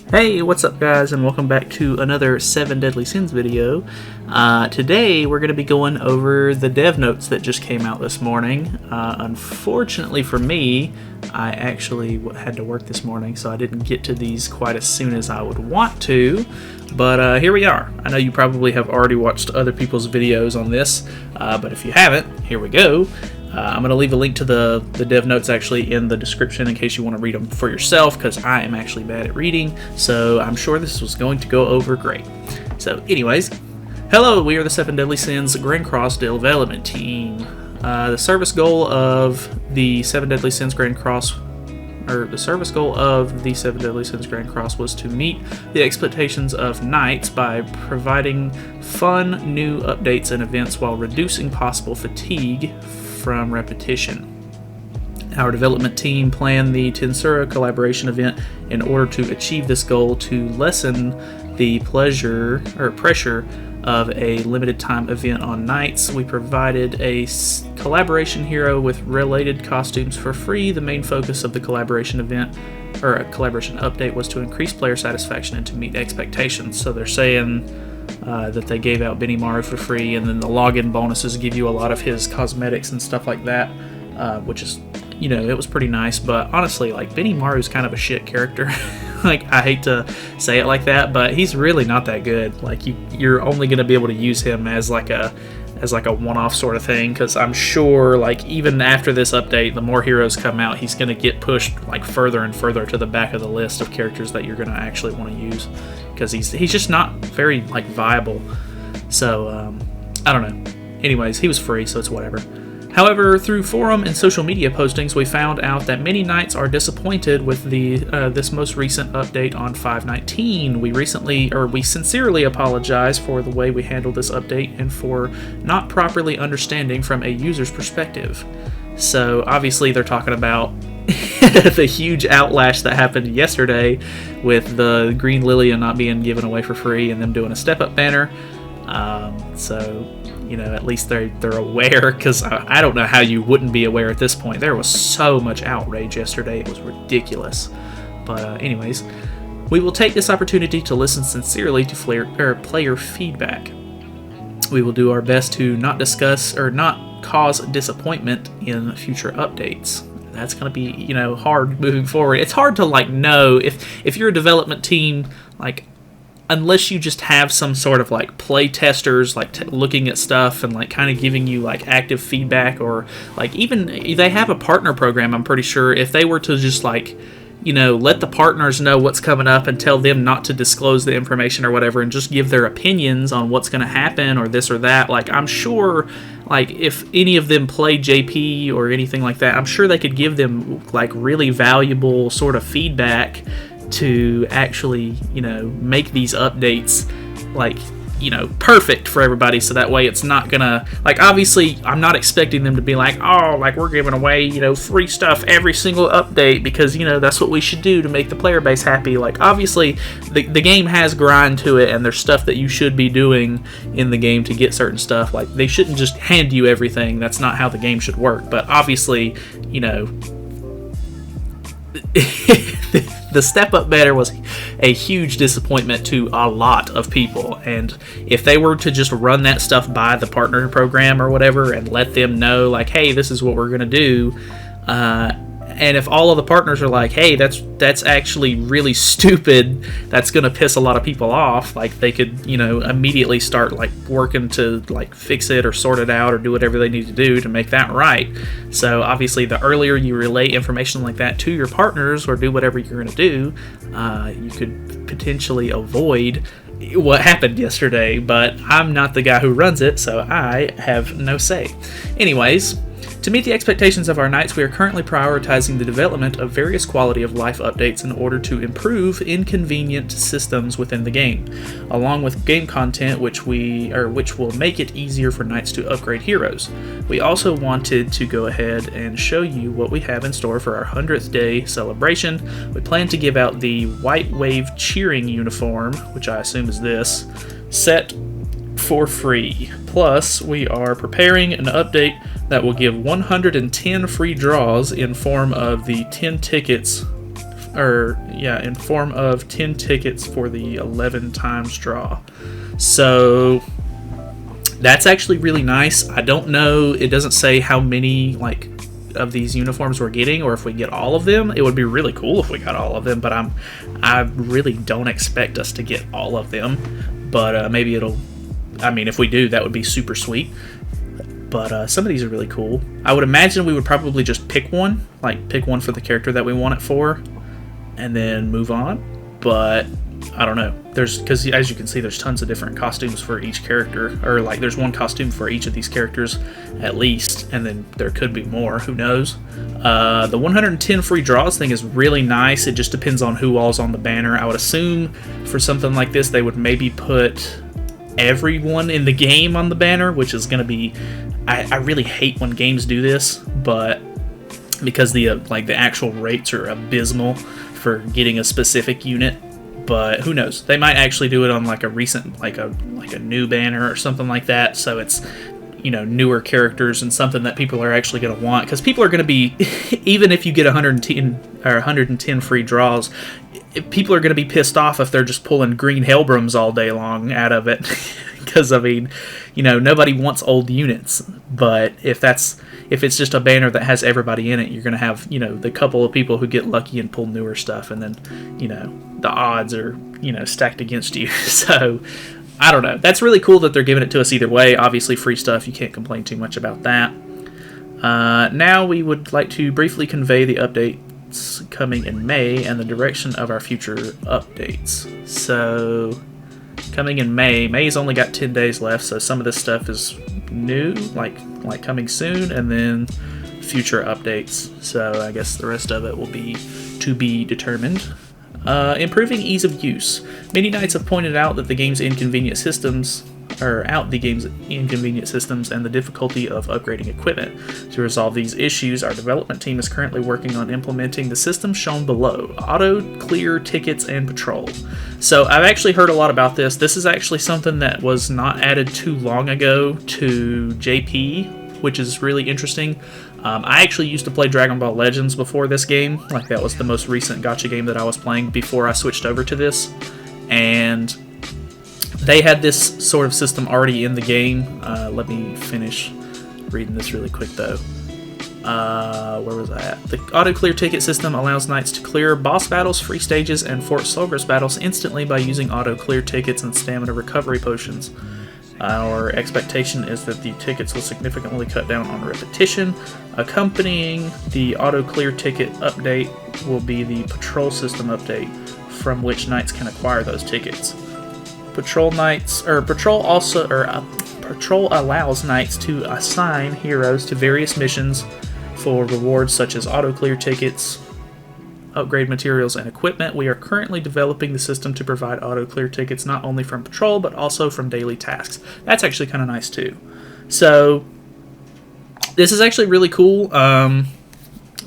Hey, what's up guys, and welcome back to another 7 Deadly Sins video. Today we're going to be going over the dev notes that just came out this morning. Unfortunately for me, I actually had to work this morning, so I didn't get to these quite as soon as I would want to, but here we are. I know you probably have already watched other people's videos on this, but if you haven't, here we go. I'm going to leave a link to the dev notes actually in the description in case you want to read them for yourself, because I am actually bad at reading, so I'm sure this was going to go over great. So anyways, hello, we are the 7 Deadly Sins Grand Cross development team. The service goal of the 7 Deadly Sins Grand Cross was to meet the expectations of Knights by providing fun new updates and events while reducing possible fatigue from repetition. Our development team planned the Tensura collaboration event in order to achieve this goal to lessen the pressure of a limited time event on Knights. We provided a collaboration hero with related costumes for free. The main focus of the collaboration event, or a collaboration update, was to increase player satisfaction and to meet expectations. So they're saying that they gave out Benny Maru for free, and then the login bonuses give you a lot of his cosmetics and stuff like that, which is, you know, it was pretty nice. But honestly, like, Benny Maru's kind of a shit character. Like, I hate to say it like that, but he's really not that good. Like, you're only going to be able to use him as like a one-off sort of thing, because I'm sure, like, even after this update, the more heroes come out, he's going to get pushed like further and further to the back of the list of characters that you're going to actually want to use, because he's just not very like viable. So I don't know. Anyways, he was free, so it's whatever. However, through forum and social media postings, we found out that many Knights are disappointed with this most recent update on 5.19. We sincerely apologize for the way we handled this update and for not properly understanding from a user's perspective. So obviously they're talking about the huge outlash that happened yesterday with the green Lilia not being given away for free and them doing a step-up banner. So, you know, at least they're aware, because I don't know how you wouldn't be aware at this point. There was so much outrage yesterday, it was ridiculous. But anyways, we will take this opportunity to listen sincerely to player feedback. We will do our best to not discuss or not cause disappointment in future updates. That's going to be, you know, hard moving forward. It's hard to, like, know if you're a development team, like, unless you just have some sort of like play testers like looking at stuff and like kind of giving you like active feedback, or like even they have a partner program. I'm pretty sure if they were to just like, you know, let the partners know what's coming up and tell them not to disclose the information or whatever, and just give their opinions on what's going to happen or this or that, like, I'm sure, like, if any of them play JP or anything like that, I'm sure they could give them like really valuable sort of feedback to actually, you know, make these updates like, you know, perfect for everybody, so that way it's not gonna, like, obviously I'm not expecting them to be like, oh, like, we're giving away, you know, free stuff every single update because, you know, that's what we should do to make the player base happy. Like, obviously the game has grind to it, and there's stuff that you should be doing in the game to get certain stuff. Like, they shouldn't just hand you everything. That's not how the game should work. But obviously, you know, the step-up banner was a huge disappointment to a lot of people, and if they were to just run that stuff by the partner program or whatever and let them know, like, hey, this is what we're going to do, and if all of the partners are like, hey, that's actually really stupid, that's going to piss a lot of people off, like, they could, you know, immediately start like working to like fix it or sort it out or do whatever they need to do to make that right. So obviously the earlier you relay information like that to your partners or do whatever you're going to do, you could potentially avoid what happened yesterday. But I'm not the guy who runs it, so I have no say. Anyways, to meet the expectations of our Knights, we are currently prioritizing the development of various quality of life updates in order to improve inconvenient systems within the game, along with game content which will make it easier for Knights to upgrade heroes. We also wanted to go ahead and show you what we have in store for our 100th day celebration. We plan to give out the White Wave cheering uniform, which I assume is this, set for free. Plus, we are preparing an update that will give 110 free draws in form of the 10 tickets form of 10 tickets for the 11 times draw. So that's actually really nice. I don't know, it doesn't say how many like of these uniforms we're getting, or if we get all of them. It would be really cool if we got all of them, but I really don't expect us to get all of them. But maybe if we do, that would be super sweet. But some of these are really cool. I would imagine we would probably just pick one for the character that we want it for, and then move on. But I don't know. Because as you can see, there's tons of different costumes for each character, or like there's one costume for each of these characters at least, and then there could be more. Who knows? The 110 free draws thing is really nice. It just depends on who all's on the banner. I would assume for something like this, they would maybe put everyone in the game on the banner, which is going to be. I really hate when games do this, but because the actual rates are abysmal for getting a specific unit. But who knows? They might actually do it on like a recent, like a new banner or something like that. So it's, newer characters and something that people are actually going to want. Because people are going to be, even if you get 110 free draws, people are going to be pissed off if they're just pulling green Hellbrums all day long out of it. Because nobody wants old units. But if it's just a banner that has everybody in it, you're going to have, the couple of people who get lucky and pull newer stuff, and then, the odds are, stacked against you. So, I don't know. That's really cool that they're giving it to us either way. Obviously, free stuff, you can't complain too much about that. Now we would like to briefly convey the updates coming in May and the direction of our future updates. So, coming in May's only got 10 days left, so some of this stuff is new, like coming soon, and then future updates. So I guess the rest of it will be to be determined. Improving ease of use. Many Knights have pointed out that the game's inconvenient systems and the difficulty of upgrading equipment. To resolve these issues, our development team is currently working on implementing the system shown below: auto clear tickets and patrol. So I've actually heard a lot about this. This is actually something that was not added too long ago to JP, which is really interesting. I actually used to play Dragon Ball Legends before this game. Like, that was the most recent gacha game that I was playing before I switched over to this. And they had this sort of system already in the game. Let me finish reading this really quick, though. Where was I at? The auto-clear ticket system allows Knights to clear boss battles, free stages, and Fort Solgris battles instantly by using auto-clear tickets and stamina recovery potions. Our expectation is that the tickets will significantly cut down on repetition. Accompanying the auto-clear ticket update will be the patrol system update, from which Knights can acquire those tickets. Patrol allows Knights to assign heroes to various missions for rewards such as auto-clear tickets, upgrade materials, and equipment. We are currently developing the system to provide auto-clear tickets not only from patrol, but also from daily tasks. That's actually kind of nice, too. So, this is actually really cool.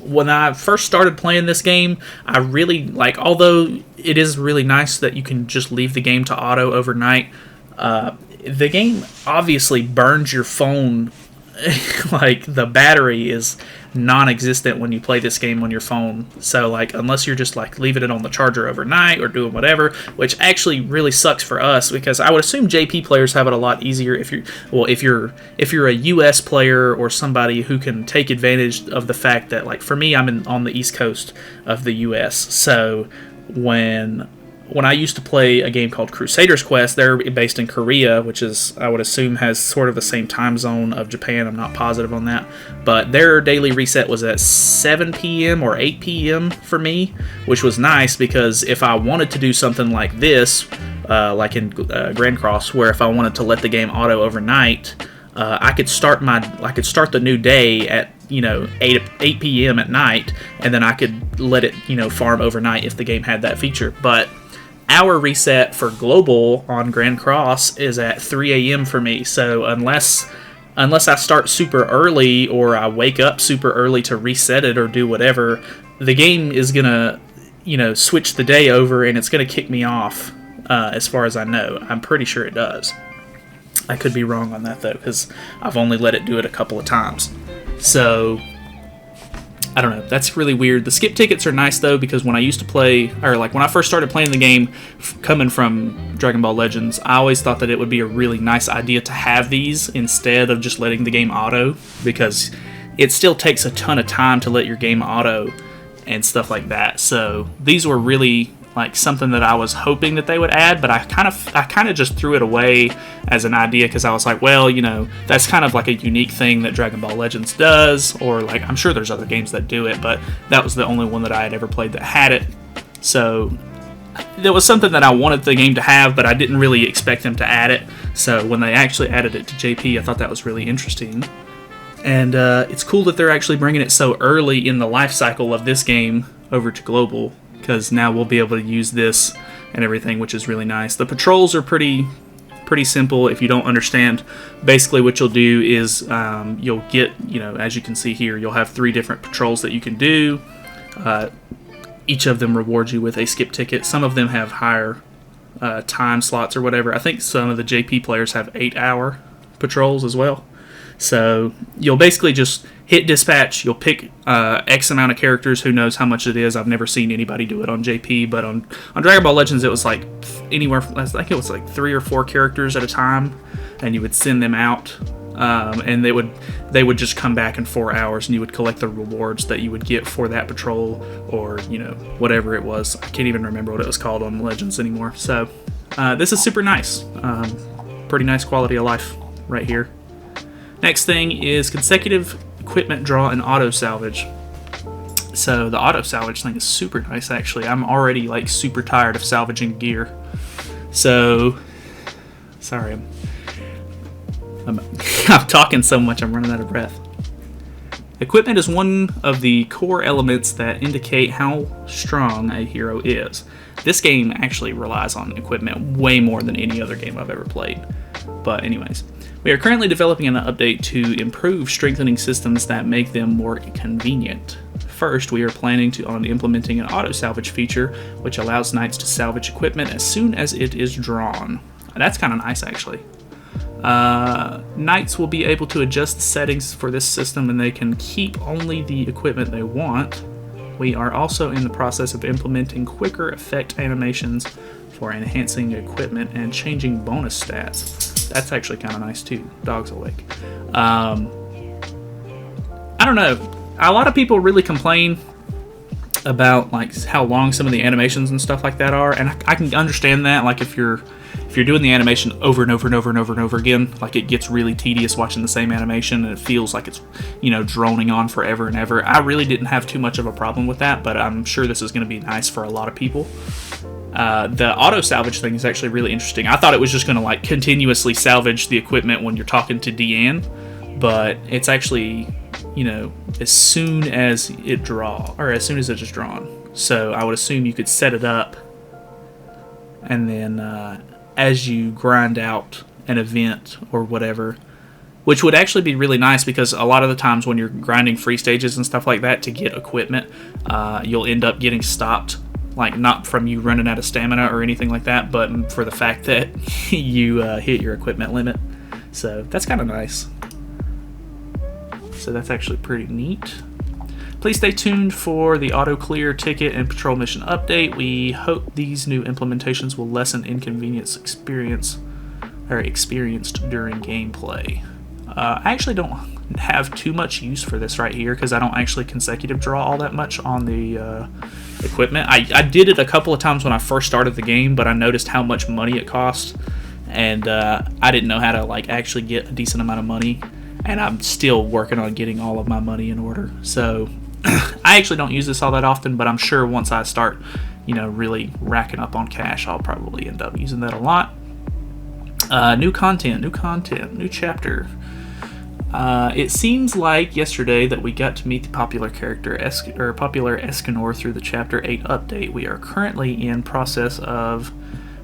When I first started playing this game, I really, although it is really nice that you can just leave the game to auto overnight, the game obviously burns your phone. The battery is non-existent when you play this game on your phone. So, unless you're just, leaving it on the charger overnight or doing whatever, which actually really sucks for us, because I would assume JP players have it a lot easier if you're a US player or somebody who can take advantage of the fact that, for me, I'm on the East Coast of the US. So, when I used to play a game called Crusader's Quest, they're based in Korea, which is, I would assume, has sort of the same time zone of Japan. I'm not positive on that. But their daily reset was at 7 p.m. or 8 p.m. for me, which was nice because if I wanted to do something like this, like in Grand Cross, where if I wanted to let the game auto overnight, I could start the new day at 8 p.m. at night, and then I could let it farm overnight if the game had that feature. But our reset for global on Grand Cross is at 3 a.m. for me. So unless I start super early or I wake up super early to reset it or do whatever, the game is gonna switch the day over and it's gonna kick me off. As far as I know, I'm pretty sure it does. I could be wrong on that though, because I've only let it do it a couple of times. So I don't know. That's really weird. The skip tickets are nice though, because when I used to play, or like when I first started playing the game, coming from Dragon Ball Legends, I always thought that it would be a really nice idea to have these instead of just letting the game auto, because it still takes a ton of time to let your game auto and stuff like that. So these were really like something that I was hoping that they would add, but I kind of just threw it away as an idea, because I was like, well, you know, that's kind of like a unique thing that Dragon Ball Legends does, or like I'm sure there's other games that do it, but that was the only one that I had ever played that had it. So there was something that I wanted the game to have, but I didn't really expect them to add it. So when they actually added it to JP, I thought that was really interesting. And it's cool that they're actually bringing it so early in the life cycle of this game over to global, because now we'll be able to use this and everything, which is really nice. The patrols are pretty simple. If you don't understand, basically what you'll do is you'll get, you know, as you can see here, you'll have 3 different patrols that you can do. Each of them rewards you with a skip ticket. Some of them have higher time slots or whatever. I think some of the JP players have 8-hour patrols as well. So you'll basically just hit dispatch. You'll pick X amount of characters. Who knows how much it is? I've never seen anybody do it on JP, but on Dragon Ball Legends it was like anywhere. I think it was like 3 or 4 characters at a time, and you would send them out, and they would just come back in 4 hours, and you would collect the rewards that you would get for that patrol, or you know, whatever it was. I can't even remember what it was called on Legends anymore. So this is super nice. Pretty nice quality of life right here. Next thing is consecutive equipment draw and auto salvage. So the auto salvage thing is super nice, actually. I'm already like super tired of salvaging gear. So, sorry, I'm talking so much I'm running out of breath. Equipment is one of the core elements that indicate how strong a hero is. This game actually relies on equipment way more than any other game I've ever played. But anyways, we are currently developing an update to improve strengthening systems that make them more convenient. First, we are planning on implementing an auto salvage feature, which allows knights to salvage equipment as soon as it is drawn. That's kind of nice, actually. Knights will be able to adjust the settings for this system, and they can keep only the equipment they want. We are also in the process of implementing quicker effect animations for enhancing equipment and changing bonus stats. That's actually kind of nice too. Dog's awake. I don't know. A lot of people really complain about like how long some of the animations and stuff like that are, and I can understand that. Like if you're doing the animation over and over and over and over and over again, like it gets really tedious watching the same animation, and it feels like it's, you know, droning on forever and ever. I really didn't have too much of a problem with that, but I'm sure this is going to be nice for a lot of people. The auto salvage thing is actually really interesting. I thought it was just going to like continuously salvage the equipment when you're talking to Deanne, but it's actually, you know, as soon as it is drawn. So I would assume you could set it up, and then as you grind out an event or whatever, which would actually be really nice, because a lot of the times when you're grinding free stages and stuff like that to get equipment, you'll end up getting stopped. Like, not from you running out of stamina or anything like that, but for the fact that you hit your equipment limit. So that's kind of nice. So that's actually pretty neat. Please stay tuned for the auto clear ticket and patrol mission update. We hope these new implementations will lessen inconvenience experienced during gameplay. I actually don't have too much use for this right here, because I don't actually consecutive draw all that much on the equipment. I did it a couple of times when I first started the game, but I noticed how much money it cost, and I didn't know how to like actually get a decent amount of money, and I'm still working on getting all of my money in order. So I actually don't use this all that often, but I'm sure once I start, you know, really racking up on cash, I'll probably end up using that a lot. New content, new chapter. It seems like yesterday that we got to meet the popular character popular Escanor through the Chapter 8 update. We are currently in process of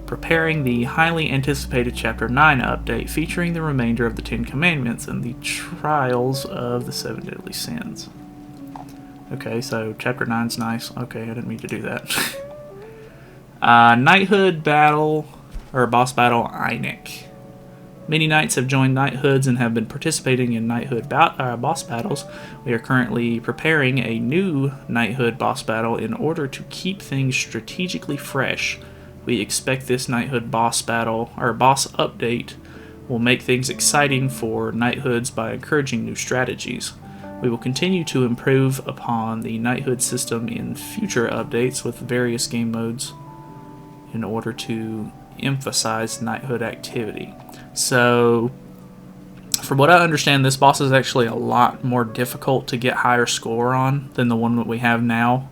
preparing the highly anticipated Chapter 9 update, featuring the remainder of the 10 Commandments and the trials of the 7 Deadly Sins. Okay, so Chapter 9's nice. Okay, I didn't mean to do that. Knighthood battle, or boss battle, Einik. Many knights have joined knighthoods and have been participating in knighthood boss battles. We are currently preparing a new knighthood boss battle in order to keep things strategically fresh. We expect this knighthood boss battle, or boss update, will make things exciting for knighthoods by encouraging new strategies. We will continue to improve upon the knighthood system in future updates with various game modes in order to emphasize knighthood activity. So, from what I understand, this boss is actually a lot more difficult to get higher score on than the one that we have now.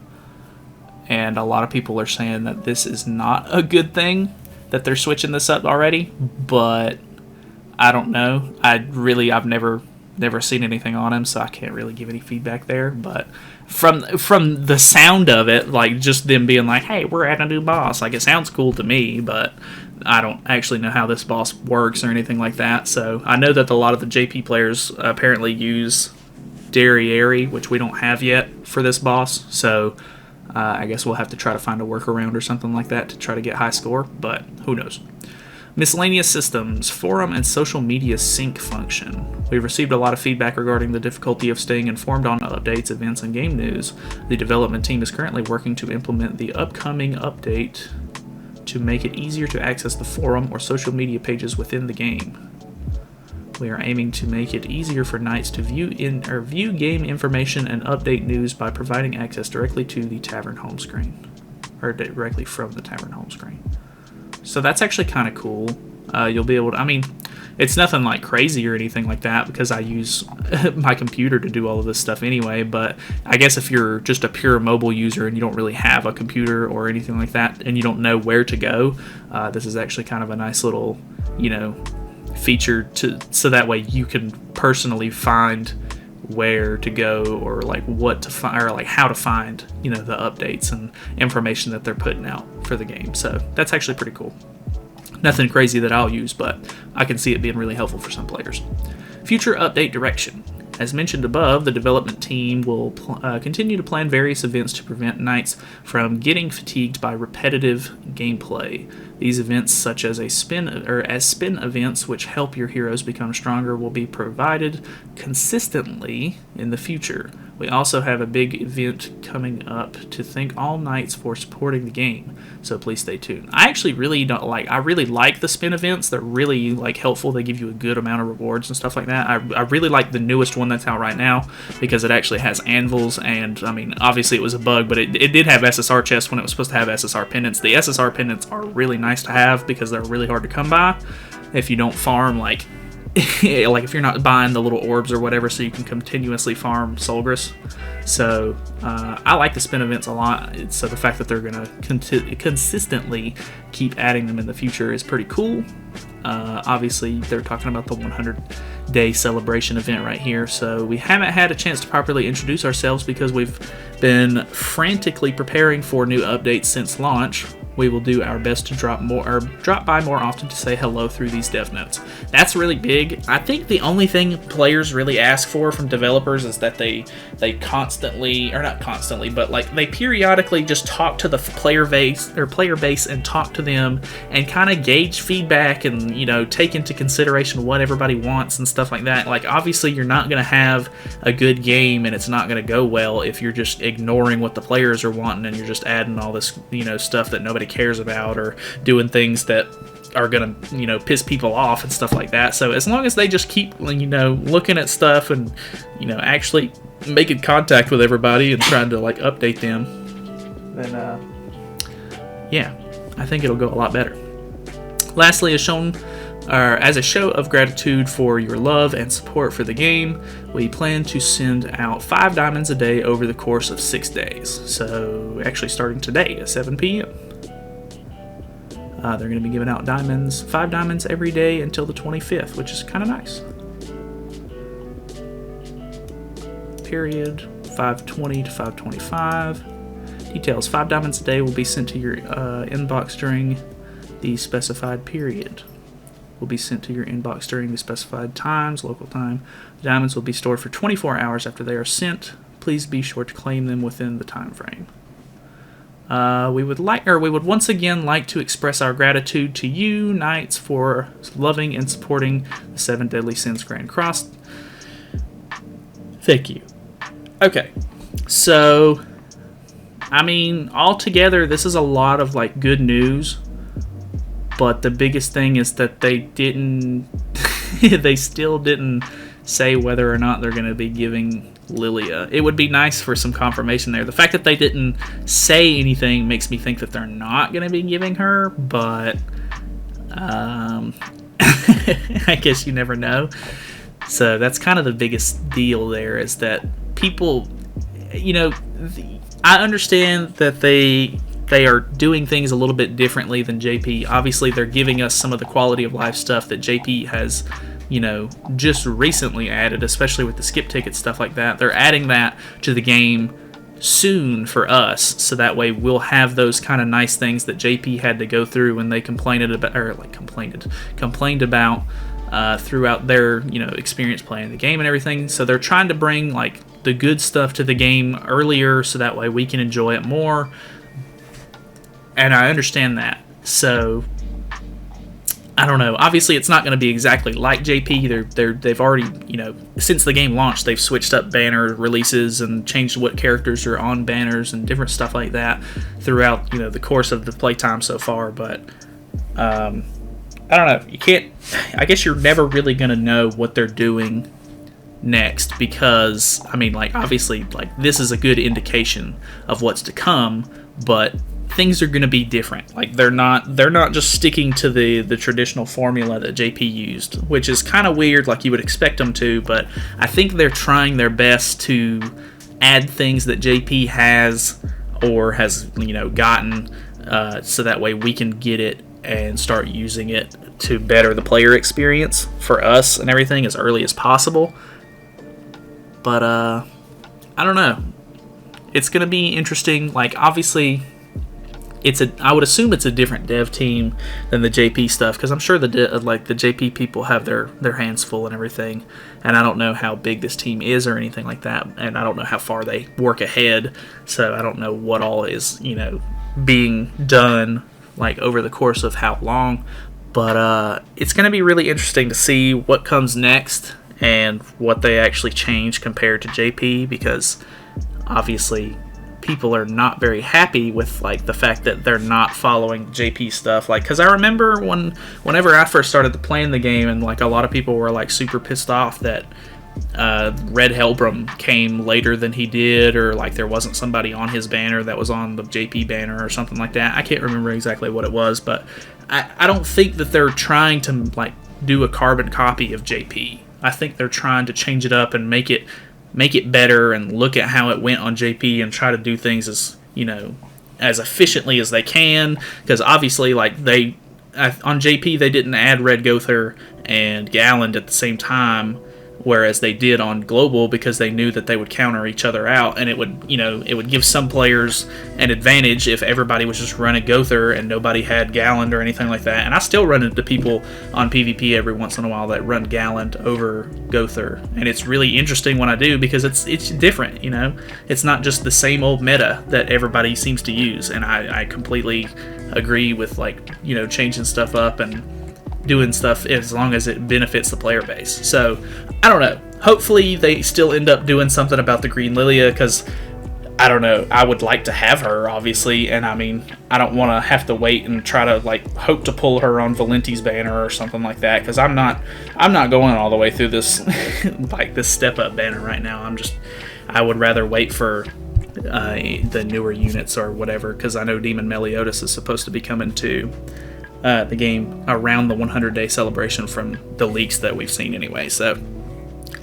And a lot of people are saying that this is not a good thing, that they're switching this up already. But I don't know. I've never seen anything on him, so I can't really give any feedback there. But from the sound of it, like just them being like, hey, we're at a new boss, like it sounds cool to me, but I don't actually know how this boss works or anything like that. So I know that a lot of the JP players apparently use Derriere, which we don't have yet for this boss. So I guess we'll have to try to find a workaround or something like that to try to get high score, but who knows. Miscellaneous systems, forum and social media sync function. We've received a lot of feedback regarding the difficulty of staying informed on updates, events, and game news. The development team is currently working to implement the upcoming update to make it easier to access the forum or social media pages within the game. We are aiming to make it easier for knights to view game information and update news by providing access directly to the tavern home screen, or directly from the tavern home screen. So that's actually kind of cool. You'll be able to, I mean, it's nothing like crazy or anything like that because I use my computer to do all of this stuff anyway, but I guess if you're just a pure mobile user and you don't really have a computer or anything like that and you don't know where to go, this is actually kind of a nice little, feature so that way you can personally find where to go or like what to find or like how to find the updates and information that they're putting out for the game. So that's actually pretty cool. Nothing crazy that I'll use, but I can see it being really helpful for some players. Future update direction. As mentioned above, the development team will continue to plan various events to prevent knights from getting fatigued by repetitive gameplay. These events, such as spin events which help your heroes become stronger, will be provided consistently in the future. We also have a big event coming up to thank all knights for supporting the game, so please stay tuned. I actually really like the spin events. They're really helpful. They give you a good amount of rewards and stuff like that. I really like the newest one that's out right now because it actually has anvils, and I mean, obviously it was a bug, but it did have SSR chests when it was supposed to have SSR pendants. The SSR pendants are really nice to have because they're really hard to come by if you don't farm like if you're not buying the little orbs or whatever, so you can continuously farm Solgris. So I like the spin events a lot. So the fact that they're going to consistently keep adding them in the future is pretty cool. Obviously, they're talking about the 100-day celebration event right here. So we haven't had a chance to properly introduce ourselves because we've been frantically preparing for new updates since launch. We will do our best to drop by more often to say hello through these dev notes. That's really big. I think the only thing players really ask for from developers is that they constantly, or not constantly, but they periodically just talk to the player base and talk to them and kind of gauge feedback and take into consideration what everybody wants and stuff like that. Obviously you're not going to have a good game and it's not going to go well if you're just ignoring what the players are wanting and you're just adding all this stuff that nobody cares about or doing things that are gonna piss people off and stuff like that. So as long as they just keep looking at stuff and actually making contact with everybody and trying to update them, then yeah, I think it'll go a lot better. Lastly, as a show of gratitude for your love and support for the game, we plan to send out 5 diamonds a day over the course of 6 days. So actually starting today at 7 p.m. They're going to be giving out 5 diamonds every day until the 25th, which is kind of nice. Period, 520 to 525. Details, 5 diamonds a day will be sent to your inbox during the specified period. Will be sent to your inbox during the specified times, local time. The diamonds will be stored for 24 hours after they are sent. Please be sure to claim them within the time frame. We would once again like to express our gratitude to you, Knights, for loving and supporting the 7 Deadly Sins Grand Cross. Thank you. Okay, so, I mean, altogether, this is a lot of, like, good news, but the biggest thing is that they still didn't say whether or not they're going to be giving Lilia. It would be nice for some confirmation there. The fact that they didn't say anything makes me think that they're not going to be giving her, but I guess you never know. So that's kind of the biggest deal there, is that people, I understand that they are doing things a little bit differently than JP. Obviously, they're giving us some of the quality of life stuff that JP has, just recently added, especially with the skip ticket stuff like that. They're adding that to the game soon for us, so that way we'll have those kind of nice things that JP had to go through when they complained about throughout their experience playing the game and everything. So they're trying to bring like the good stuff to the game earlier, so that way we can enjoy it more. And I understand that. So I don't know. Obviously, it's not going to be exactly like JP. They've already, since the game launched, they've switched up banner releases and changed what characters are on banners and different stuff like that throughout, the course of the playtime so far. But I don't know. You can't. I guess you're never really going to know what they're doing next, because obviously, this is a good indication of what's to come, but things are going to be different. Like they're not just sticking to the traditional formula that JP used, which is kind of weird, like you would expect them to, but I think they're trying their best to add things that JP has or has gotten, so that way we can get it and start using it to better the player experience for us and everything as early as possible. But I don't know. It's going to be interesting. Like obviously, I would assume it's a different dev team than the JP stuff, because I'm sure the JP people have their hands full and everything, and I don't know how big this team is or anything like that, and I don't know how far they work ahead, so I don't know what all is being done like over the course of how long. But it's going to be really interesting to see what comes next and what they actually change compared to JP, because obviously people are not very happy with like the fact that they're not following JP stuff. Like, because I remember whenever I first started playing the game, and like a lot of people were like super pissed off that Red Helbram came later than he did, or like there wasn't somebody on his banner that was on the JP banner or something like that. I can't remember exactly what it was, but I don't think that they're trying to like do a carbon copy of JP. I think they're trying to change it up and make it better, and look at how it went on JP and try to do things as as efficiently as they can, because obviously like on JP they didn't add Red Gother and Galland at the same time, whereas they did on Global, because they knew that they would counter each other out, and it would give some players an advantage if everybody was just running Gother and nobody had Galland or anything like that. And I still run into people on PvP every once in a while that run Galland over Gother, and it's really interesting when I do, because it's different. It's not just the same old meta that everybody seems to use, and I completely agree with changing stuff up and doing stuff as long as it benefits the player base. So I don't know. Hopefully they still end up doing something about the Green Lilia, because I don't know. I would like to have her, obviously, and I don't want to have to wait and try to hope to pull her on Valenti's banner or something like that, because I'm not going all the way through this this step up banner right now. I would rather wait for the newer units or whatever, because I know Demon Meliodas is supposed to be coming to the game around the 100-day celebration from the leaks that we've seen anyway. So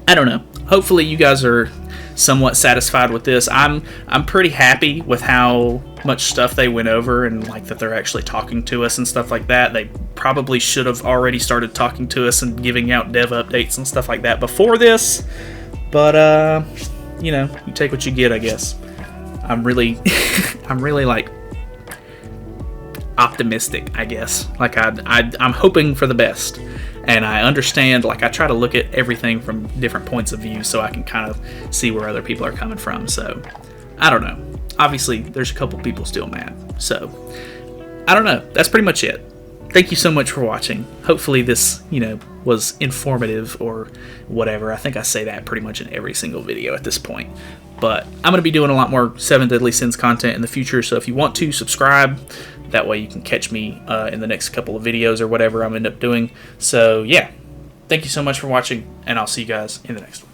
I don't know. Hopefully you guys are somewhat satisfied with this. I'm pretty happy with how much stuff they went over, and that they're actually talking to us and stuff like that. They probably should have already started talking to us and giving out dev updates and stuff like that before this, but you take what you get, I guess. I'm really optimistic, I guess. I'm hoping for the best, and I understand. I try to look at everything from different points of view, so I can kind of see where other people are coming from. So I don't know. obviously there's a couple people still mad. So, I don't know. That's pretty much it. Thank you so much for watching. Hopefully this, was informative or whatever. I think I say that pretty much in every single video at this point. But I'm going to be doing a lot more 7 Deadly Sins content in the future, so if you want to, subscribe. That way you can catch me in the next couple of videos or whatever I'm end up doing. So, yeah. Thank you so much for watching, and I'll see you guys in the next one.